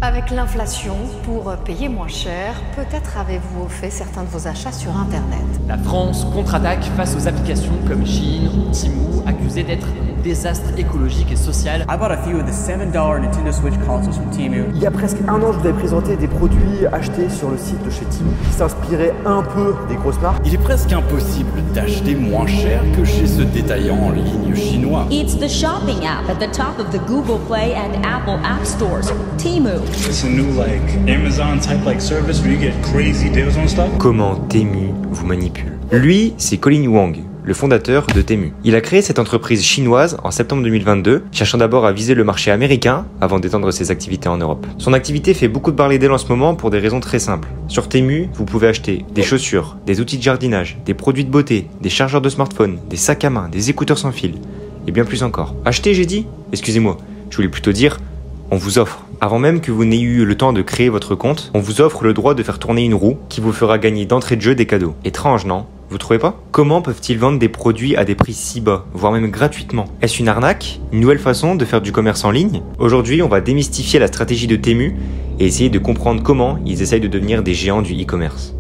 Avec l'inflation, pour payer moins cher, peut-être avez-vous fait certains de vos achats sur Internet. La France contre-attaque face aux applications comme Shein ou Temu, accusées d'être un désastre écologique et social. I bought a few of the $7 Nintendo Switch consoles from Temu. Il y a presque un an, je vous avais présenté des produits achetés sur le site de chez Temu qui s'inspiraient un peu des grosses marques. Il est presque impossible d'acheter moins cher que chez ce détaillant en ligne chinois. It's the shopping app at the top of the Google Play and Apple App Stores, Temu. It's a new Amazon type service where you get crazy deals on stuff. Comment Temu vous manipule. Lui, c'est Colin Wang, le fondateur de Temu. Il a créé cette entreprise chinoise en septembre 2022, cherchant d'abord à viser le marché américain avant d'étendre ses activités en Europe. Son activité fait beaucoup de parler d'elle en ce moment pour des raisons très simples. Sur Temu, vous pouvez acheter des chaussures, des outils de jardinage, des produits de beauté, des chargeurs de smartphone, des sacs à main, des écouteurs sans fil, et bien plus encore. Acheter, j'ai dit? Excusez-moi, je voulais plutôt dire, on vous offre. Avant même que vous n'ayez eu le temps de créer votre compte, on vous offre le droit de faire tourner une roue qui vous fera gagner d'entrée de jeu des cadeaux. Étrange, non? Vous trouvez pas? Comment peuvent-ils vendre des produits à des prix si bas, voire même gratuitement? Est-ce une arnaque? Une nouvelle façon de faire du commerce en ligne? Aujourd'hui, on va démystifier la stratégie de Temu et essayer de comprendre comment ils essayent de devenir des géants du e-commerce.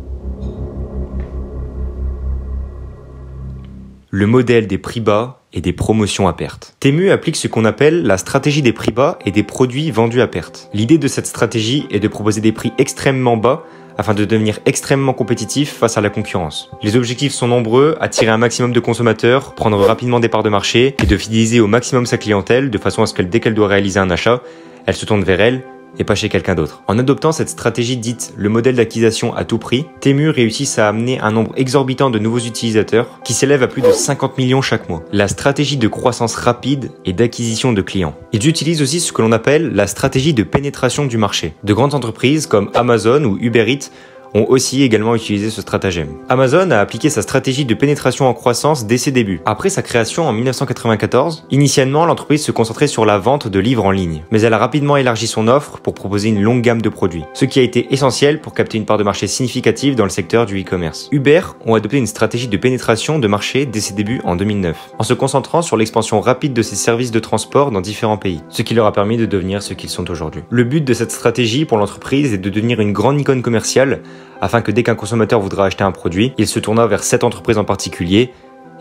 Le modèle des prix bas et des promotions à perte. Temu applique ce qu'on appelle la stratégie des prix bas et des produits vendus à perte. L'idée de cette stratégie est de proposer des prix extrêmement bas afin de devenir extrêmement compétitif face à la concurrence. Les objectifs sont nombreux, attirer un maximum de consommateurs, prendre rapidement des parts de marché et de fidéliser au maximum sa clientèle de façon à ce que dès qu'elle doit réaliser un achat, elle se tourne vers elle et pas chez quelqu'un d'autre. En adoptant cette stratégie dite le modèle d'acquisition à tout prix, Temu réussit à amener un nombre exorbitant de nouveaux utilisateurs qui s'élève à plus de 50 millions chaque mois. La stratégie de croissance rapide et d'acquisition de clients. Ils utilisent aussi ce que l'on appelle la stratégie de pénétration du marché. De grandes entreprises comme Amazon ou Uber Eats ont aussi également utilisé ce stratagème. Amazon a appliqué sa stratégie de pénétration en croissance dès ses débuts. Après sa création en 1994, initialement l'entreprise se concentrait sur la vente de livres en ligne, mais elle a rapidement élargi son offre pour proposer une longue gamme de produits, ce qui a été essentiel pour capter une part de marché significative dans le secteur du e-commerce. Uber ont adopté une stratégie de pénétration de marché dès ses débuts en 2009, en se concentrant sur l'expansion rapide de ses services de transport dans différents pays, ce qui leur a permis de devenir ce qu'ils sont aujourd'hui. Le but de cette stratégie pour l'entreprise est de devenir une grande icône commerciale afin que dès qu'un consommateur voudra acheter un produit, il se tournera vers cette entreprise en particulier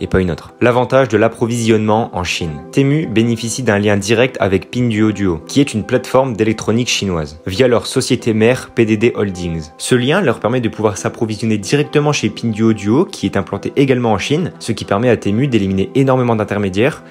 et pas une autre. L'avantage de l'approvisionnement en Chine. Temu bénéficie d'un lien direct avec Pinduoduo, qui est une plateforme d'électronique chinoise, via leur société mère PDD Holdings. Ce lien leur permet de pouvoir s'approvisionner directement chez Pinduoduo, qui est implanté également en Chine, ce qui permet à Temu d'éliminer énormément d'intermédiaires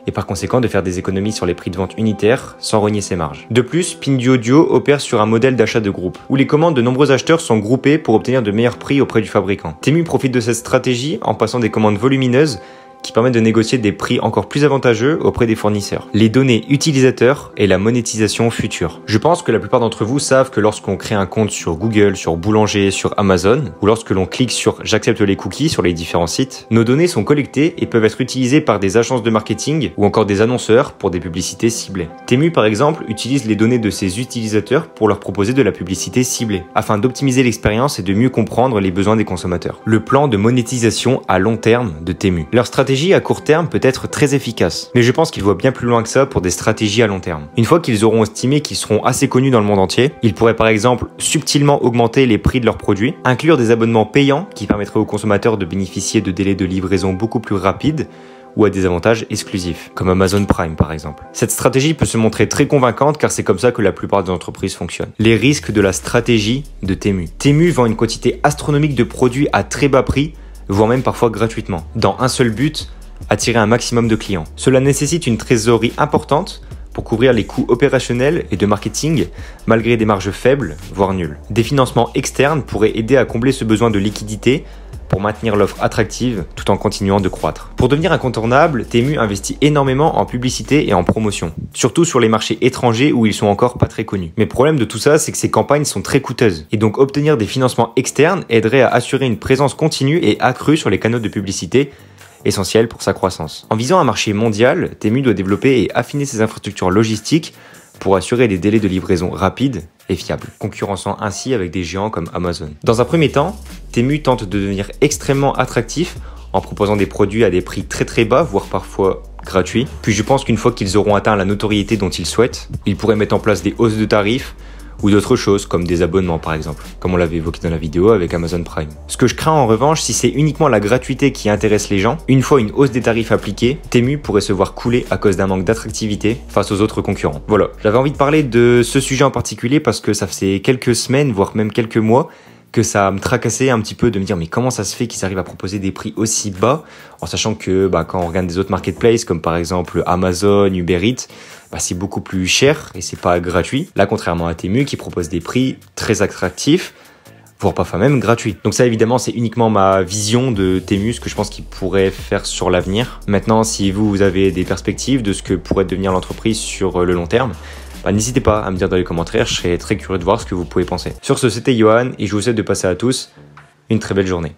et par conséquent de faire des économies sur les prix de vente unitaires sans rogner ses marges. De plus, Pinduoduo opère sur un modèle d'achat de groupe, où les commandes de nombreux acheteurs sont groupées pour obtenir de meilleurs prix auprès du fabricant. Temu profite de cette stratégie en passant des commandes volumineuses qui permettent de négocier des prix encore plus avantageux auprès des fournisseurs. Les données utilisateurs et la monétisation future. Je pense que la plupart d'entre vous savent que lorsqu'on crée un compte sur Google, sur Boulanger, sur Amazon, ou lorsque l'on clique sur « J'accepte les cookies » sur les différents sites, nos données sont collectées et peuvent être utilisées par des agences de marketing ou encore des annonceurs pour des publicités ciblées. Temu, par exemple, utilise les données de ses utilisateurs pour leur proposer de la publicité ciblée, afin d'optimiser l'expérience et de mieux comprendre les besoins des consommateurs. Le plan de monétisation à long terme de Temu. Leur stratégie à court terme peut être très efficace, mais je pense qu'ils voient bien plus loin que ça pour des stratégies à long terme. Une fois qu'ils auront estimé qu'ils seront assez connus dans le monde entier, ils pourraient par exemple subtilement augmenter les prix de leurs produits, inclure des abonnements payants qui permettraient aux consommateurs de bénéficier de délais de livraison beaucoup plus rapides ou à des avantages exclusifs, comme Amazon Prime par exemple. Cette stratégie peut se montrer très convaincante car c'est comme ça que la plupart des entreprises fonctionnent. Les risques de la stratégie de Temu. Temu vend une quantité astronomique de produits à très bas prix, voire même parfois gratuitement, dans un seul but, attirer un maximum de clients. Cela nécessite une trésorerie importante pour couvrir les coûts opérationnels et de marketing, malgré des marges faibles, voire nulles. Des financements externes pourraient aider à combler ce besoin de liquidité pour maintenir l'offre attractive tout en continuant de croître. Pour devenir incontournable, Temu investit énormément en publicité et en promotion, surtout sur les marchés étrangers où ils sont encore pas très connus. Mais le problème de tout ça, c'est que ces campagnes sont très coûteuses, et donc obtenir des financements externes aiderait à assurer une présence continue et accrue sur les canaux de publicité, essentiel pour sa croissance. En visant un marché mondial, Temu doit développer et affiner ses infrastructures logistiques pour assurer des délais de livraison rapides et fiables, concurrençant ainsi avec des géants comme Amazon. Dans un premier temps, Temu tente de devenir extrêmement attractif en proposant des produits à des prix très bas, voire parfois gratuits. Puis je pense qu'une fois qu'ils auront atteint la notoriété dont ils souhaitent, ils pourraient mettre en place des hausses de tarifs ou d'autres choses comme des abonnements par exemple, comme on l'avait évoqué dans la vidéo avec Amazon Prime. Ce que je crains en revanche, si c'est uniquement la gratuité qui intéresse les gens, une fois une hausse des tarifs appliquée, Temu pourrait se voir couler à cause d'un manque d'attractivité face aux autres concurrents. Voilà, j'avais envie de parler de ce sujet en particulier parce que ça faisait quelques semaines, voire même quelques mois, que ça me tracassait un petit peu de me dire mais comment ça se fait qu'ils arrivent à proposer des prix aussi bas, en sachant que quand on regarde des autres marketplaces comme par exemple Amazon, Uber Eats, c'est beaucoup plus cher et c'est pas gratuit. Là, contrairement à Temu qui propose des prix très attractifs, voire parfois même gratuits. Donc ça évidemment c'est uniquement ma vision de Temu, ce que je pense qu'il pourrait faire sur l'avenir. Maintenant, si vous avez des perspectives de ce que pourrait devenir l'entreprise sur le long terme, n'hésitez pas à me dire dans les commentaires, je serais très curieux de voir ce que vous pouvez penser. Sur ce, c'était Johan et je vous souhaite de passer à tous une très belle journée.